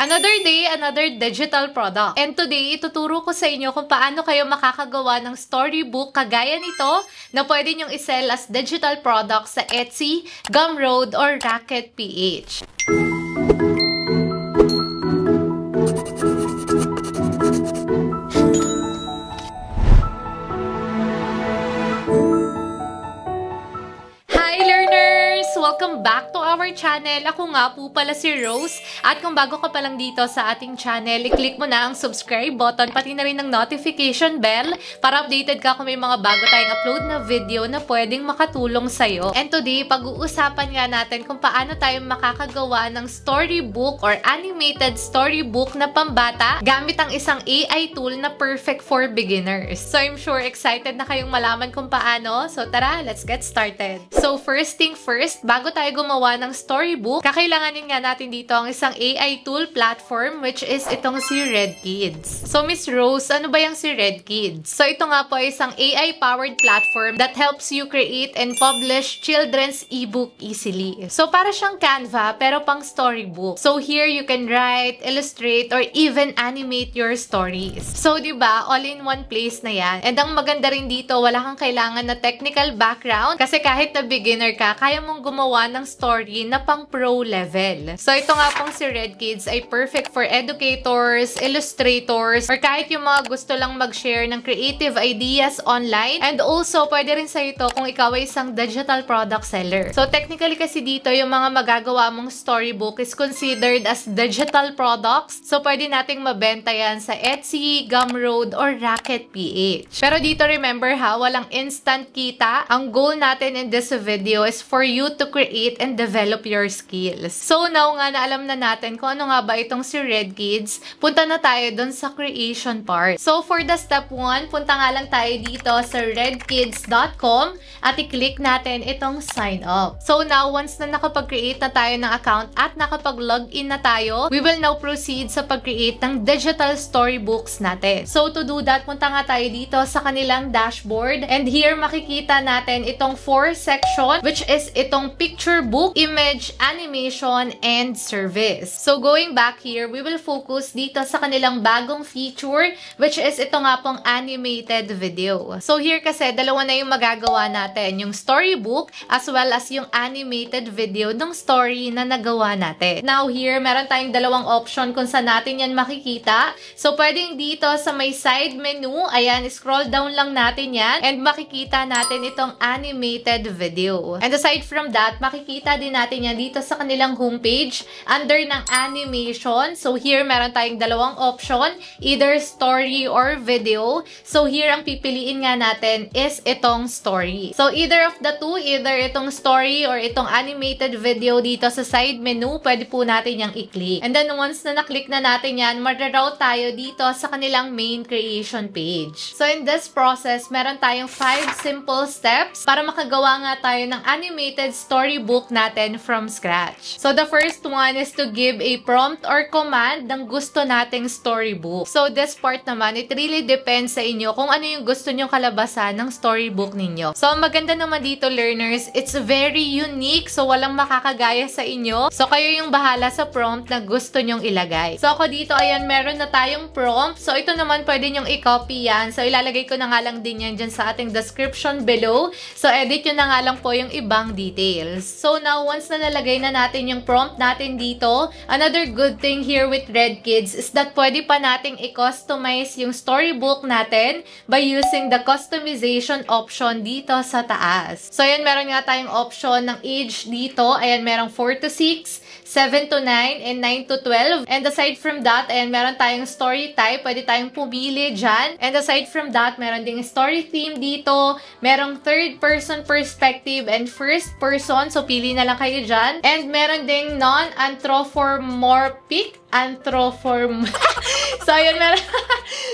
Another day, another digital product. And today, ituturo ko sa inyo kung paano kayo makakagawa ng storybook kagaya nito na pwede nyong isell as digital products sa Etsy, Gumroad, or Racket PH. Welcome back to our channel. Ako nga po pala si Rose. At kung bago ka pa lang dito sa ating channel, i-click mo na ang subscribe button, pati na rin ang notification bell para updated ka kung may mga bago tayong upload na video na pwedeng makatulong sa'yo. And today, pag-uusapan nga natin kung paano tayo makakagawa ng storybook or animated storybook na pambata gamit ang isang AI tool na perfect for beginners. So I'm sure excited na kayong malaman kung paano. So tara, let's get started. So first thing first, bago tayo gumawa ng storybook, kakailanganin nga natin dito ang isang AI tool platform which is itong si RedKids. So Miss Rose, ano ba yung si RedKids? So ito nga po ay isang AI-powered platform that helps you create and publish children's ebook easily. So para siyang Canva pero pang storybook. So here you can write, illustrate, or even animate your stories. So diba, all in one place na yan. And ang maganda rin dito, wala kang kailangan na technical background kasi kahit na beginner ka, kaya mong gumawa ng story na pang pro level. So ito nga pong si RedKids ay perfect for educators, illustrators, or kahit yung mga gusto lang mag-share ng creative ideas online. And also, pwede rin sa ito kung ikaw ay isang digital product seller. So technically kasi dito, yung mga magagawa mong storybook is considered as digital products. So pwede nating mabenta yan sa Etsy, Gumroad, or Racket PH. Pero dito remember ha, walang instant kita. Ang goal natin in this video is for you to create and develop your skills. So now nga na alam na natin kung ano nga ba itong si RedKids, punta na tayo dun sa creation part. So for the step 1, punta nga lang tayo dito sa redkids.com at i-click natin itong sign up. So now, once na nakapag-create na tayo ng account at nakapag-login na tayo, we will now proceed sa pag-create ng digital storybooks natin. So to do that, punta nga tayo dito sa kanilang dashboard and here makikita natin itong 4 section which is itong picture book, image, animation, and service. So going back here, we will focus dito sa kanilang bagong feature which is ito nga pong animated video. So here kasi dalawa na yung magagawa natin, yung storybook as well as yung animated video ng story na nagawa natin. Now here, meron tayong dalawang option kung saan natin yan makikita. So pwedeng dito sa may side menu, ayan, scroll down lang natin yan and makikita natin itong animated video. And aside from that, makikita din natin yan dito sa kanilang homepage under ng animation. So here, meron tayong dalawang option, either story or video. So here, ang pipiliin nga natin is itong story. So either of the two, either itong story or itong animated video dito sa side menu, pwede po natin yung i-click. And then once na na-click na natin yan, mag-route tayo dito sa kanilang main creation page. So in this process, meron tayong 5 simple steps para makagawa nga tayo ng animated storybook natin from scratch. So the first one is to give a prompt or command ng gusto nating storybook. So this part naman, it really depends sa inyo kung ano yung gusto nyong kalabasan ng storybook ninyo. So ang maganda naman dito, learners, it's very unique. So walang makakagaya sa inyo. So kayo yung bahala sa prompt na gusto nyong ilagay. So ako dito, ayan, meron na tayong prompt. So ito naman, pwede nyong i-copy yan. So ilalagay ko na nga lang din yan dyan sa ating description below. So edit nyo na nga lang po yung ibang details. So now, once na nalagay na natin yung prompt natin dito, another good thing here with RedKids is that pwede pa nating i-customize yung storybook natin by using the customization option dito sa taas. So ayan, meron nga tayong option ng age dito. Ayan, merong 4 to 6, 7 to 9, and 9 to 12. And aside from that, ayan, meron tayong story type. Pwede tayong pumili dyan. And aside from that, meron ding story theme dito. Merong third person perspective and first person. So pili na lang kayo dyan. And meron ding non-anthropomorphic. So, yun,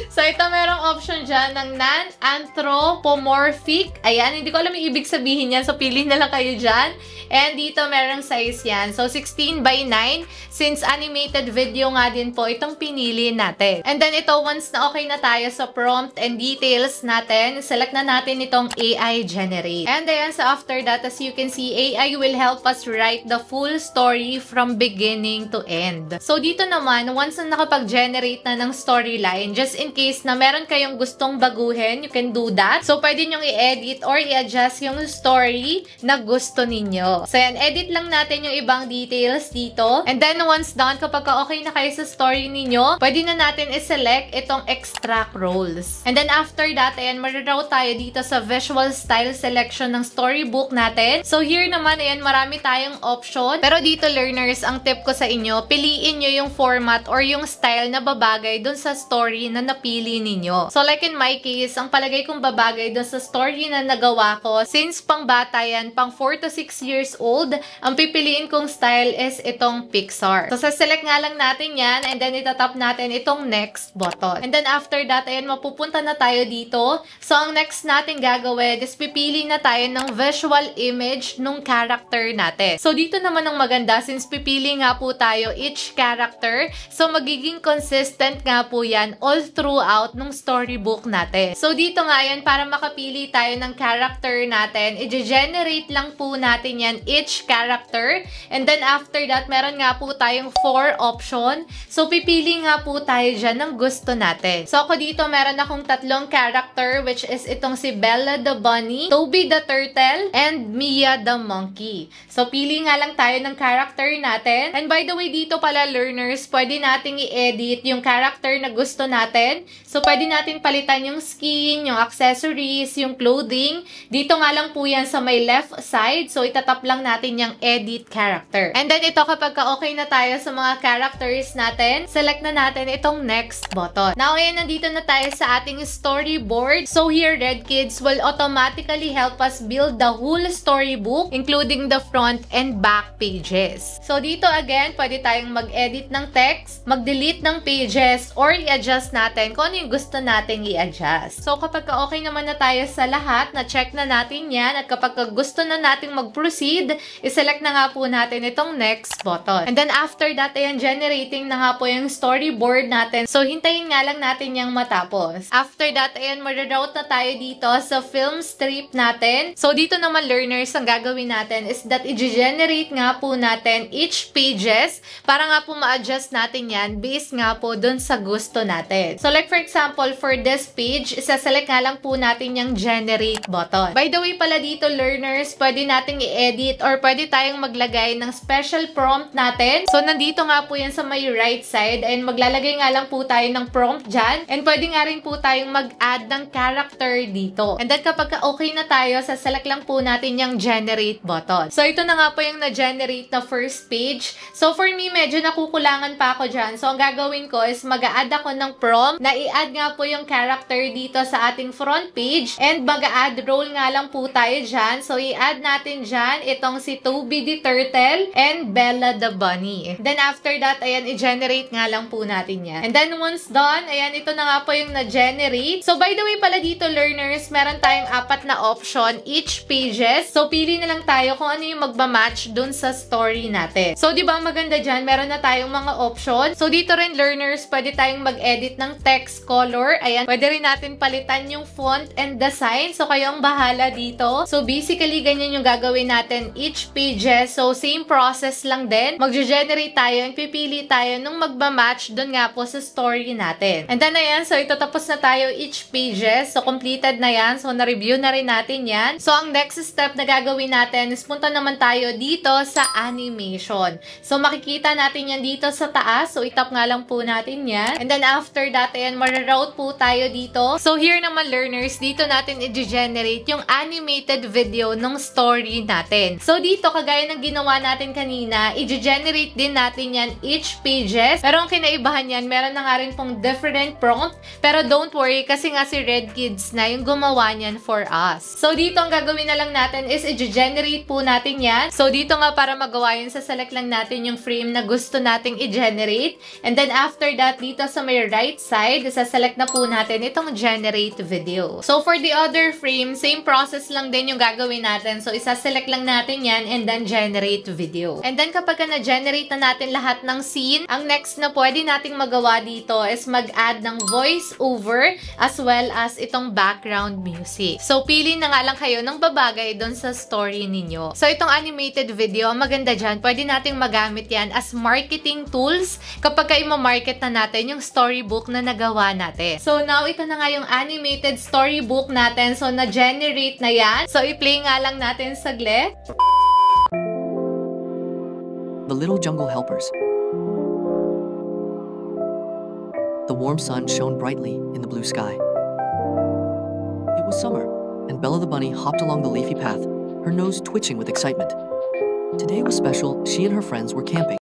so, ito merong option dyan ng non-anthropomorphic. Ayan, hindi ko alam yung ibig sabihin yan. So, pili na lang kayo dyan. And dito merong size yan. So, 16 by 9. Since animated video nga din po itong pinili natin. And then, ito, once na okay na tayo sa prompt and details natin, select na natin itong AI generate. And then, so after that, as you can see, AI will help us write the full story from beginning to end. So, dito naman, once na nakapag-generate na ng storyline, just in case na meron kayong gustong baguhin, you can do that. So, pwede nyong i-edit or i-adjust yung story na gusto ninyo. So, yan, edit lang natin yung ibang details dito. And then, once done, kapag okay na kayo sa story ninyo, pwede na natin i-select itong extract roles. And then, after that, ayan, mariroute tayo dito sa visual style selection ng storybook natin. So, here naman, ayan, marami tayong option. Pero dito, learners, ang tip ko sa inyo, piliin nyo yung format or yung style na babagay dun sa story na napili ninyo. So, like in my case, ang palagay kong babagay dun sa story na nagawa ko, since pang bata yan, pang 4 to 6 years old, ang pipiliin kong style is itong Pixar. So, sa-select nga lang natin yan, and then itatap natin itong next button. And then after that, ayan, mapupunta na tayo dito. So, ang next natin gagawin is pipili na tayo ng visual image nung character natin. So, dito naman ang maganda, since pipili nga po tayo each character, so magiging consistent nga po yan all throughout nung storybook natin. So, dito nga yan, para makapili tayo ng character natin, i-generate lang po natin yan each character. And then after that, meron nga po tayong 4 option. So, pipili nga po tayo dyan ng gusto natin. So, ako dito, meron akong 3 character, which is itong si Bella the Bunny, Toby the Turtle, and Mia the Monkey. So, pili nga lang tayo ng character natin. And by the way, dito pala, learners, pwede nating i-edit yung character na gusto natin. So, pwede natin palitan yung skin, yung accessories, yung clothing. Dito nga lang po yan sa may left side. So, itatap lang natin yung edit character. And then, ito kapag okay na tayo sa mga characters natin, select na natin itong next button. Now, ayan, nandito na tayo sa ating storyboard. So, here, Red Kids will automatically help us build the whole storybook, including the front and back pages. So, dito again, pwede tayong mag-edit ng text, mag-delete ng pages, or i-adjust natin kung ano yung gusto nating i-adjust. So, kapag okay naman na tayo sa lahat, na-check na natin yan, at kapag gusto na nating mag-proceed, i-select na nga po natin itong next button. And then, after that, ayan, generating na nga po yung storyboard natin. So, hintayin nga lang natin yung matapos. After that, ayan, mariroute na tayo dito sa film strip natin. So, dito naman, learners, ang gagawin natin is that i-generate nga po natin each pages para nga po ma-adjust natin yan based nga po dun sa gusto natin. So, like for example, for this page, isa-select nga lang po natin yung generate button. By the way pala dito, learners, pwede nating i-edit or pwede tayong maglagay ng special prompt natin. So, nandito nga po yan sa may right side and maglalagay nga lang po tayo ng prompt dyan. And pwede nga rin po tayong mag-add ng character dito. And then, kapag okay na tayo, sa-select lang po natin yung generate button. So, ito na nga po yung na-generate na first page. So, for me, medyo nakukulangan pa ako dyan. So, ang gagawin ko is mag-a-add ako ng prompt na i-add nga po yung character dito sa ating front page. And mag-a-add role nga lang po tayo dyan. So, i-add natin dyan itong si Toby the Turtle and Bella the Bunny. Then, after that, ayan, i-generate nga lang po natin yan. And then, once done, ayan, ito na nga po yung na-generate. So, by the way pala dito, learners, meron tayong 4 na option each pages. So, pili na lang tayo kung ano yung magmamatch dun sa story natin. So, di ba maganda dyan? Meron na tayong mga option. So, dito rin, learners, pwede tayong mag-edit ng text color. Ayan, pwede rin natin palitan yung font and design. So, kayo ang bahala dito. So, basically, ganyan yung gagawin natin each pages. So, same process lang din. Mag-generate tayo and pipili tayo nung magmamatch dun nga po sa story natin. And then, ayan, so, ito tapos na tayo each pages. So, completed na yan. So, na-review na rin natin yan. So, ang next step na gagawin natin is punta naman tayo dito sa animation. So, makikita natin yan dito sa taas. So, itap nga lang po natin yan. And then, after that, ayan, mariroute po tayo dito. So, here naman, learners, dito natin i-generate yung animated video ng story natin. So, dito, kagaya ng ginawa natin kanina, i-generate din natin yan each pages. Pero ang kinaibahan yan, meron na nga rin pong different prompt. Pero don't worry, kasi nga si Red Kids na yung gumawa niyan for us. So, dito ang gagawin na lang natin is i-generate po natin yan. So, dito nga para magawa yun, sa-select lang natin yung frame na gusto nating i-generate. And then, after that, dito sa may right side, sa-select na po natin itong generate video. So, for the other frame, same process lang din yung gagawin natin. So, isa-select lang natin yan and then generate video. And then, kapag na-generate na natin lahat ng scene, ang next na pwede nating magawa dito is mag-add ng voice over as well as itong background music. So, pili na nga lang kayo ng babagay doon sa story ninyo. So, itong animated video, maganda dyan, pwede nating magamit yan as marketing tool tools kapag i-market na natin yung storybook na nagawa natin. So now, ito na nga yung animated storybook natin. So na-generate na yan. So i-play nga lang natin saglit. The Little Jungle Helpers. The warm sun shone brightly in the blue sky. It was summer, and Bella the bunny hopped along the leafy path, her nose twitching with excitement. Today was special. She and her friends were camping.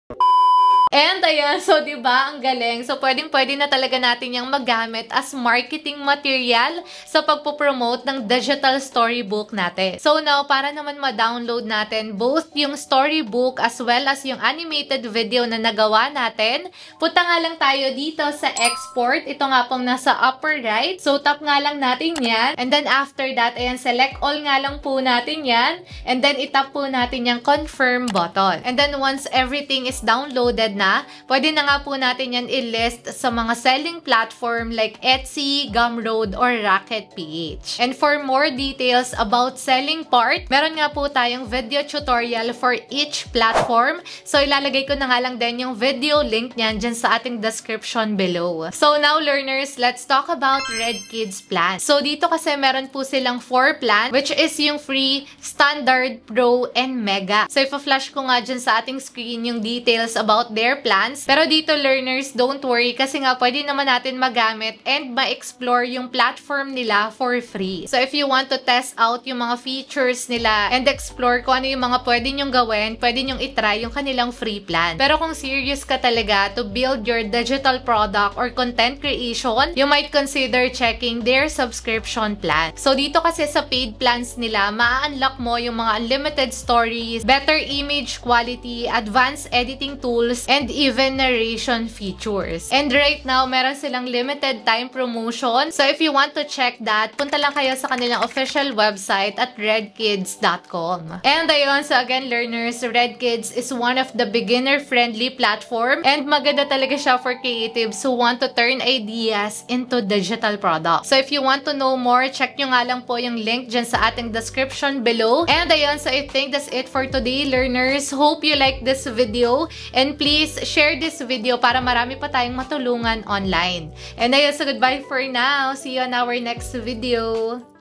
And ayan, so diba, ang galing. So pwedeng-pwede na talaga natin yung magamit as marketing material sa pagpo-promote ng digital storybook natin. So now, para naman ma-download natin both yung storybook as well as yung animated video na nagawa natin, punta nga lang tayo dito sa export. Ito nga pong nasa upper right. So tap nga lang natin yan. And then after that, ayan, select all nga lang po natin yan. And then itap po natin yung confirm button. And then once everything is downloaded na, pwede na nga po natin yan i-list sa mga selling platform like Etsy, Gumroad, or Rocket.ph. And for more details about selling part, meron nga po tayong video tutorial for each platform. So ilalagay ko na nga lang din yung video link niyan dyan sa ating description below. So now learners, let's talk about Red Kids plan. So dito kasi meron po silang 4 plan, which is yung free, standard, pro, and mega. So ipa-flash ko nga dyan sa ating screen yung details about their plans. Pero dito learners, don't worry kasi nga pwede naman natin magamit and ma-explore yung platform nila for free. So if you want to test out yung mga features nila and explore kung ano yung mga pwede nyong gawin, pwede nyong itry yung kanilang free plan. Pero kung serious ka talaga to build your digital product or content creation, you might consider checking their subscription plan. So dito kasi sa paid plans nila, ma-unlock mo yung mga unlimited stories, better image quality, advanced editing tools, and even narration features. And right now, meron silang limited time promotion. So if you want to check that, punta lang kayo sa kanilang official website at redkids.com. And ayun, so again learners, Red Kids is one of the beginner-friendly platform and maganda talaga siya for creatives who want to turn ideas into digital products. So if you want to know more, check nyo nga lang po yung link dyan sa ating description below. And ayun, so I think that's it for today learners. Hope you like this video and please share this video para marami pa tayong matulungan online. And ayun, so goodbye for now. See you on our next video.